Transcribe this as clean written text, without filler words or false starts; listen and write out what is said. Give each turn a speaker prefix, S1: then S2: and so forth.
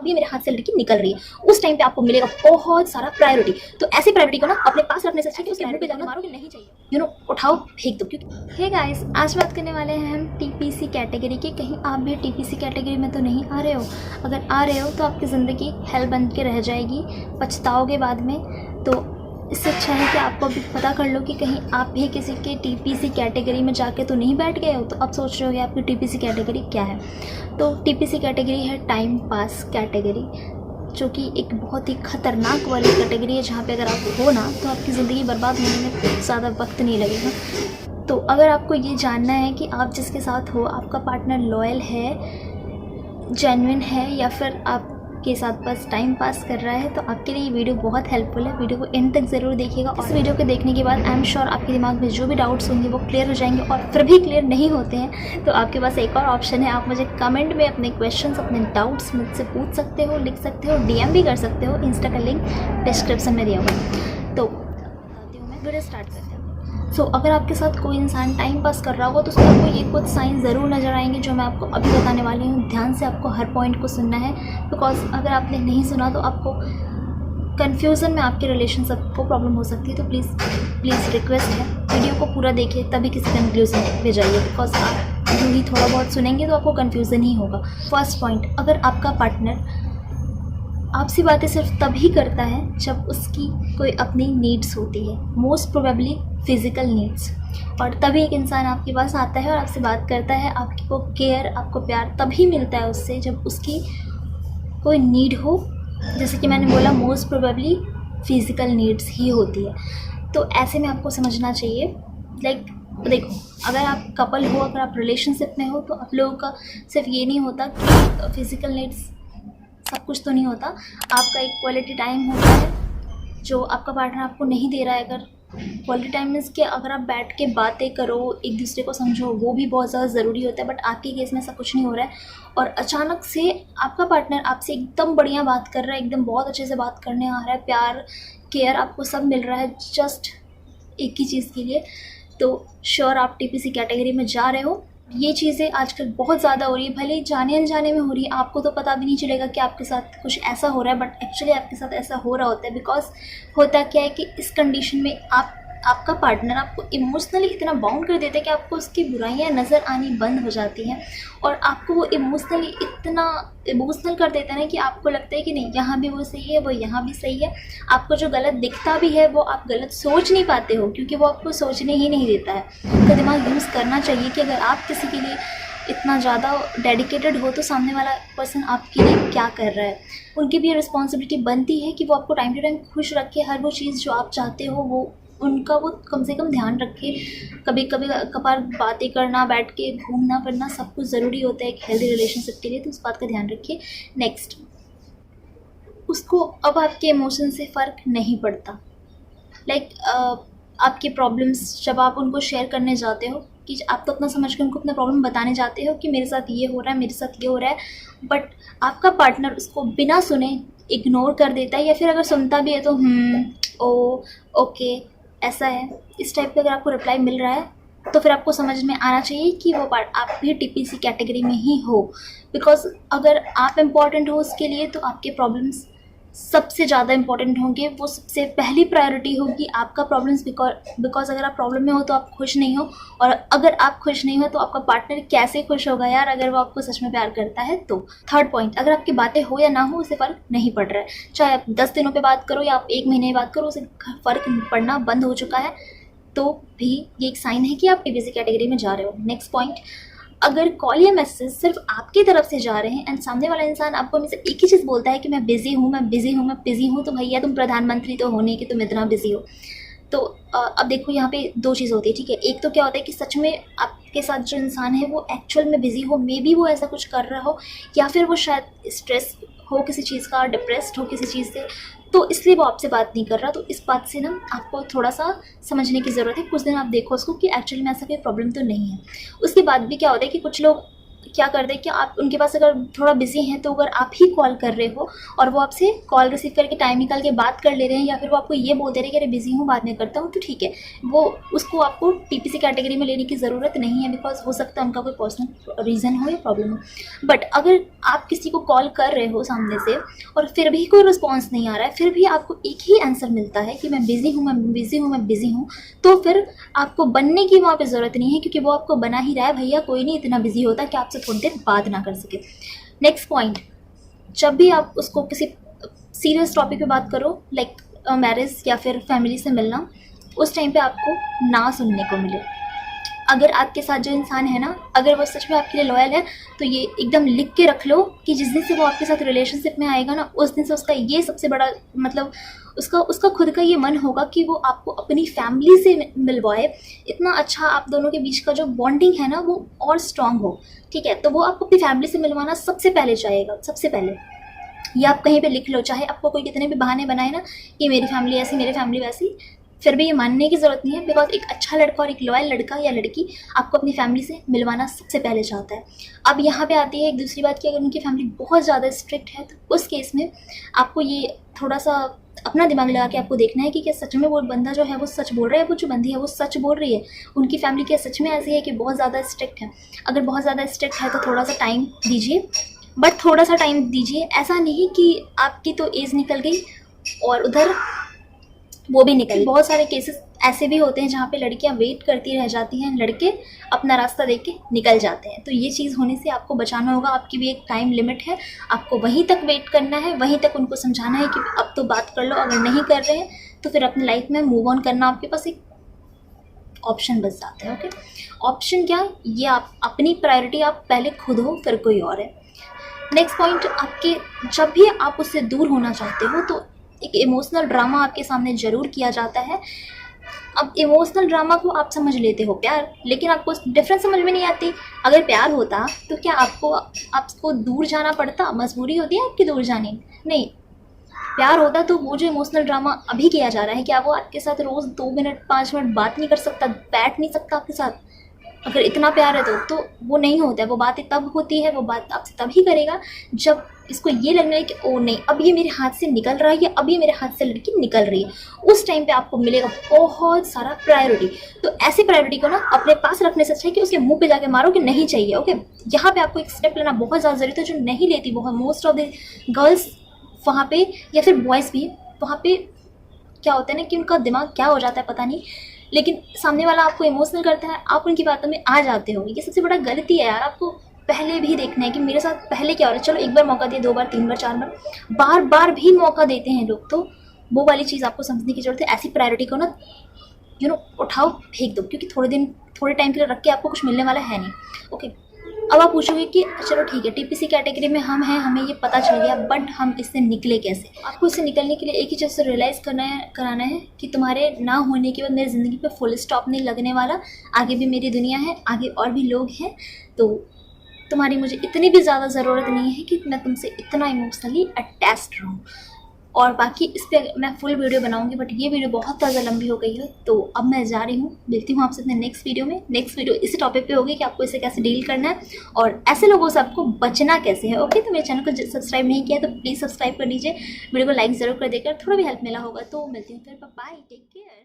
S1: अभी मेरे हाथ से लड़की निकल रही है, उस टाइम पे आपको मिलेगा बहुत सारा प्रायोरिटी। तो ऐसी प्रायोरिटी को ना अपने पास रखने से अच्छा कि उसके मुंह पे जाना मारोगे नहीं चाहिए, उठाओ फेंक दो। क्योंकि
S2: हे गाइस, आज बात करने वाले हैं हम टीपीसी कैटेगरी की। कहीं आप भी टीपीसी कैटेगरी में तो नहीं आ रहे हो? अगर आ रहे हो तो आपकी ज़िंदगी हेल बन के रह जाएगी, पछताओगे बाद में। तो इससे अच्छा है कि आपको अभी पता कर लो कि कहीं आप भी किसी के टीपीसी कैटेगरी में जाके तो नहीं बैठ गए हो। तो अब सोच रहे हो कि आपकी टीपीसी कैटेगरी क्या है। तो टीपीसी कैटेगरी है टाइम पास कैटेगरी, जो कि एक बहुत ही ख़तरनाक वाली कैटेगरी है, जहाँ पे अगर आप हो ना तो आपकी ज़िंदगी बर्बाद होने में ज़्यादा वक्त नहीं लगेगा। तो अगर आपको ये जानना है कि आप जिसके साथ हो, आपका पार्टनर लॉयल है, जेन्युइन है, या फिर आपके साथ बस टाइम पास कर रहा है, तो आपके लिए ये वीडियो बहुत हेल्पफुल है। वीडियो को एंड तक ज़रूर देखिएगा। इस वीडियो को देखने के बाद आई एम श्योर आपके दिमाग में जो भी डाउट्स होंगे वो क्लियर हो जाएंगे। और फिर भी क्लियर नहीं होते हैं तो आपके पास एक और ऑप्शन है, आप मुझे कमेंट में अपने क्वेश्चन्स, अपने डाउट्स मुझसे पूछ सकते हो, लिख सकते हो, DM भी कर सकते हो। इंस्टा का लिंक डिस्क्रिप्शन में दिया हुआ है। तो बताती हूँ, मैं वीडियो स्टार्ट करते हैं। सो अगर आपके साथ कोई इंसान टाइम पास कर रहा होगा तो उसमें आपको ये कुछ साइन ज़रूर नज़र आएंगे जो मैं आपको अभी बताने वाली हूँ। ध्यान से आपको हर पॉइंट को सुनना है, बिकॉज अगर आपने नहीं सुना तो आपको कन्फ्यूज़न में आपके रिलेशनशिप को प्रॉब्लम हो सकती है। तो प्लीज़ रिक्वेस्ट है, वीडियो को पूरा देखिए तभी किसी कंक्लूजन पे जाइए, बिकॉज आप यूँ ही थोड़ा बहुत सुनेंगे तो आपको कन्फ्यूज़न ही होगा। फर्स्ट पॉइंट, अगर आपका पार्टनर आपसी बातें सिर्फ तभी करता है जब उसकी कोई अपनी नीड्स होती है, मोस्ट प्रोबेबली फिज़िकल नीड्स, और तभी एक इंसान आपके पास आता है और आपसे बात करता है। आपको केयर, आपको प्यार तभी मिलता है उससे जब उसकी कोई नीड हो। जैसे कि मैंने बोला, मोस्ट प्रोबेबली फिज़िकल नीड्स ही होती है। तो ऐसे में आपको समझना चाहिए, देखो, अगर आप कपल हो, अगर आप रिलेशनशिप में हो, तो आप लोगों का सिर्फ ये नहीं होता कि फिज़िकल नीड्स सब कुछ तो नहीं होता। आपका एक क्वालिटी टाइम होता है जो आपका पार्टनर आपको नहीं दे रहा है। अगर क्वालिटी टाइम मीन्स कि अगर आप बैठ के बातें करो, एक दूसरे को समझो, वो भी बहुत ज़्यादा ज़रूरी होता है। बट आपके केस में ऐसा कुछ नहीं हो रहा है और अचानक से आपका पार्टनर आपसे एकदम बढ़िया बात कर रहा है, एकदम बहुत अच्छे से बात करने आ रहा है, प्यार, केयर आपको सब मिल रहा है जस्ट एक ही चीज़ के लिए। तो श्योर आप टीपीसी कैटेगरी में जा रहे हो। ये चीज़ें आजकल बहुत ज़्यादा हो रही है, भले ही जाने अनजाने में हो रही है, आपको तो पता भी नहीं चलेगा कि आपके साथ कुछ ऐसा हो रहा है, बट एक्चुअली आपके साथ ऐसा हो रहा होता है। बिकॉज होता क्या है कि इस कंडीशन में आपका पार्टनर आपको इमोशनली इतना बाउंड कर देता है कि आपको उसकी बुराइयां नज़र आनी बंद हो जाती हैं, और आपको वो इमोशनली इतना इमोशनल कर देता है ना कि आपको लगता है कि नहीं, यहाँ भी वो सही है, वो यहाँ भी सही है। आपको जो गलत दिखता भी है वो आप गलत सोच नहीं पाते हो, क्योंकि वो आपको सोचने ही नहीं देता है। आपका दिमाग यूज़ करना चाहिए कि अगर आप किसी के लिए इतना ज़्यादा डेडिकेटेड हो तो सामने वाला पर्सन आपके लिए क्या कर रहा है। उनकी भी रिस्पॉन्सिबिलिटी बनती है कि वो आपको टाइम टू टाइम खुश रखे, हर वो चीज़ जो आप चाहते हो वो उनका वो कम से कम ध्यान रखे। कभी कभी कभार बातें करना, बैठ के घूमना फिरना सब कुछ ज़रूरी होता है एक हेल्दी रिलेशनशिप के लिए, तो उस बात का ध्यान रखिए। नेक्स्ट, उसको अब आपके इमोशन से फ़र्क नहीं पड़ता। आपके प्रॉब्लम्स जब आप उनको शेयर करने जाते हो, कि आप तो अपना समझ के उनको अपना प्रॉब्लम बताने जाते हो कि मेरे साथ ये हो रहा है, मेरे साथ ये हो रहा है, बट आपका पार्टनर उसको बिना सुने इग्नोर कर देता है, या फिर अगर सुनता भी है तो ओ ओके ऐसा है, इस टाइप का अगर आपको रिप्लाई मिल रहा है तो फिर आपको समझ में आना चाहिए कि वो पार्ट आप भी टीपीसी कैटेगरी में ही हो। बिकॉज अगर आप इम्पॉर्टेंट हो उसके लिए तो आपके प्रॉब्लम्स सबसे ज़्यादा इम्पॉर्टेंट होंगे, वो सबसे पहली प्रायोरिटी होगी आपका प्रॉब्लम्स। बिकॉज अगर आप प्रॉब्लम में हो तो आप खुश नहीं हो, और अगर आप खुश नहीं हो तो आपका पार्टनर कैसे खुश होगा यार, अगर वो आपको सच में प्यार करता है तो। थर्ड पॉइंट, अगर आपकी बातें हो या ना हो उससे फ़र्क नहीं पड़ रहा है, चाहे आप 10 दिनों पे बात करो या आप 1 महीने में बात करो, उससे फ़र्क पड़ना बंद हो चुका है, तो भी ये एक साइन है कि आप टीपीसी कैटेगरी में जा रहे हो। नेक्स्ट पॉइंट, अगर कॉल या मैसेज सिर्फ आपकी तरफ से जा रहे हैं एंड सामने वाला इंसान आपको हमेशा एक ही चीज़ बोलता है कि मैं बिज़ी हूँ, मैं बिज़ी हूँ, मैं बिज़ी हूँ, तो भैया तुम प्रधानमंत्री तो होने कि तुम इतना बिज़ी हो। तो अब देखो, यहाँ पे दो चीज़ होती है, ठीक है। एक तो क्या होता है कि सच में आपके साथ जो इंसान है वो एक्चुअल में बिज़ी हो, मे बी वो ऐसा कुछ कर रहा हो, या फिर वो शायद स्ट्रेस हो किसी चीज़ का, डिप्रेस्ड हो किसी चीज़ से, तो इसलिए वो आपसे बात नहीं कर रहा। तो इस बात से ना आपको थोड़ा सा समझने की ज़रूरत है। कुछ दिन आप देखो उसको कि एक्चुअली में ऐसा कोई प्रॉब्लम तो नहीं है। उसके बाद भी क्या होता है कि कुछ लोग क्या कर दे कि आप उनके पास अगर थोड़ा बिजी हैं तो अगर आप ही कॉल कर रहे हो और वो आपसे कॉल रिसीव करके टाइम निकाल के बात कर ले रहे हैं, या फिर वो आपको ये बोल दे रहे हैं कि अरे बिजी हूँ बाद में करता हूँ, तो ठीक है, वो उसको आपको टीपीसी कैटेगरी में लेने की ज़रूरत नहीं है, बिकॉज हो सकता है उनका कोई पर्सनल रीज़न हो या प्रॉब्लम हो। बट अगर आप किसी को कॉल कर रहे हो सामने से और फिर भी कोई रिस्पॉन्स नहीं आ रहा है, फिर भी आपको एक ही आंसर मिलता है कि मैं बिज़ी हूँ, मैं बिज़ी हूँ, मैं बिज़ी हूँ, तो फिर आपको बनने की वहाँ पे ज़रूरत नहीं है, क्योंकि वो आपको बना ही रहा है, भैया कोई नहीं इतना बिजी होता कि आपसे थोड़ी देर बात ना कर सके। नेक्स्ट पॉइंट, जब भी आप उसको किसी सीरियस टॉपिक पे बात करो, लाइक मैरिज या फिर फैमिली से मिलना, उस टाइम पे आपको ना सुनने को मिले। अगर आपके साथ जो इंसान है ना, अगर वो सच में आपके लिए लॉयल है, तो ये एकदम लिख के रख लो कि जिस दिन से वो आपके साथ रिलेशनशिप में आएगा ना, उस दिन से उसका ये सबसे बड़ा मतलब उसका खुद का ये मन होगा कि वो आपको अपनी फैमिली से मिलवाए। इतना अच्छा आप दोनों के बीच का जो बॉन्डिंग है ना, वो और स्ट्रांग हो, ठीक है। तो वो आपको अपनी फैमिली से मिलवाना सबसे पहले चाहेगा, सबसे पहले। या आप कहीं पे लिख लो, चाहे आपको कोई कितने भी बहाने बनाए ना कि मेरी फैमिली ऐसी, मेरी फैमिली वैसी, फिर भी ये मानने की ज़रूरत नहीं है, बिकॉज एक अच्छा लड़का और एक लॉयल लड़का या लड़की आपको अपनी फैमिली से मिलवाना सबसे पहले चाहता है। अब यहाँ पे आती है एक दूसरी बात कि अगर उनकी फैमिली बहुत ज़्यादा स्ट्रिक्ट है, तो उस केस में आपको ये थोड़ा सा अपना दिमाग लगा के आपको देखना है कि क्या सच में वो बंदा जो है वो सच बोल रहा है, वो जो बंदी है वो सच बोल रही है, उनकी फैमिली क्या सच में ऐसी है कि बहुत ज़्यादा स्ट्रिक्ट है। अगर बहुत ज़्यादा स्ट्रिक्ट है तो थोड़ा सा टाइम दीजिए, बट थोड़ा सा टाइम दीजिए, ऐसा नहीं कि आपकी तो एज निकल गई और उधर वो भी निकल। बहुत सारे केसेस ऐसे भी होते हैं जहाँ पे लड़कियाँ वेट करती रह जाती हैं, लड़के अपना रास्ता देख के निकल जाते हैं। तो ये चीज़ होने से आपको बचाना होगा। आपकी भी एक टाइम लिमिट है, आपको वहीं तक वेट करना है, वहीं तक उनको समझाना है कि अब तो बात कर लो, अगर नहीं कर रहे हैं तो फिर अपनी लाइफ में मूव ऑन करना आपके पास एक ऑप्शन बच जाता है। ओके, ऑप्शन क्या, ये आप अपनी प्रायोरिटी आप पहले खुद हो, फिर कोई और है। नेक्स्ट पॉइंट, आपके जब भी आप उससे दूर होना चाहते हो तो एक इमोशनल ड्रामा आपके सामने ज़रूर किया जाता है। अब इमोशनल ड्रामा को आप समझ लेते हो प्यार, लेकिन आपको डिफरेंस समझ में नहीं आती। अगर प्यार होता तो क्या आपको दूर जाना पड़ता, मजबूरी होती है आपकी दूर जाने? नहीं, प्यार होता तो वो जो इमोशनल ड्रामा अभी किया जा रहा है, क्या वो आपके साथ रोज़ 2 मिनट 5 मिनट बात नहीं कर सकता, बैठ नहीं सकता आपके साथ? अगर इतना प्यार है तो वो नहीं होता है। वो बातें तब होती है, वो बात आपसे तभी करेगा जब इसको ये लगने लगे कि ओ नहीं, अब ये मेरे हाथ से निकल रहा है, या अब ये मेरे हाथ से लड़की निकल रही है। उस टाइम पे आपको मिलेगा बहुत सारा प्रायोरिटी। तो ऐसी प्रायोरिटी को ना अपने पास रखने से अच्छा है कि उसके मुंह पे जाके मारो कि नहीं चाहिए। ओके, यहाँ पे आपको एक स्टेप लेना बहुत ज़्यादा जरूरी है, जो नहीं लेती बहुत मोस्ट ऑफ द गर्ल्स वहाँ पे, या फिर बॉयज़ भी वहाँ पे। क्या होता है ना कि उनका दिमाग क्या हो जाता है पता नहीं, लेकिन सामने वाला आपको इमोशनल करता है, आप उनकी बातों में आ जाते हो। ये सबसे बड़ा गलती है यार। आपको पहले भी देखना है कि मेरे साथ पहले क्या हो रहा है। चलो एक बार मौका दिया, 2 बार 3 बार 4 बार, बार बार भी मौका देते हैं लोग, तो वो वाली चीज़ आपको समझने की जरूरत है। ऐसी प्रायोरिटी को ना उठाओ, फेंक दो, क्योंकि थोड़े टाइम के लिए रख के आपको कुछ मिलने वाला है नहीं। ओके, अब आप पूछोगे कि चलो ठीक है, टीपीसी कैटेगरी में हम हैं, हमें ये पता चल गया, बट हम इससे निकले कैसे? आपको इससे निकलने के लिए एक ही चीज़ से रियलाइज़ कराना है कि तुम्हारे ना होने के बाद मेरी ज़िंदगी पे फुल स्टॉप नहीं लगने वाला। आगे भी मेरी दुनिया है, आगे और भी लोग हैं, तो तुम्हारी मुझे इतनी भी ज़्यादा ज़रूरत नहीं है कि मैं तुमसे इतना इमोशनली अटैच्ड रहूँ। और बाकी इस पर मैं फुल वीडियो बनाऊंगी, बट ये वीडियो बहुत ज़्यादा लंबी हो गई है, तो अब मैं जा रही हूँ। मिलती हूँ आपसे अपने नेक्स्ट वीडियो में। नेक्स्ट वीडियो इस टॉपिक पे होगी कि आपको इसे कैसे डील करना है और ऐसे लोगों से आपको बचना कैसे है। ओके, तो मेरे चैनल को सब्सक्राइब नहीं किया तो प्लीज़ सब्सक्राइब कर लीजिए, वीडियो को लाइक ज़रूर कर देकर थोड़ा भी हेल्प मिला होगा। तो मिलती हूँ फिर, बाय, टेक केयर।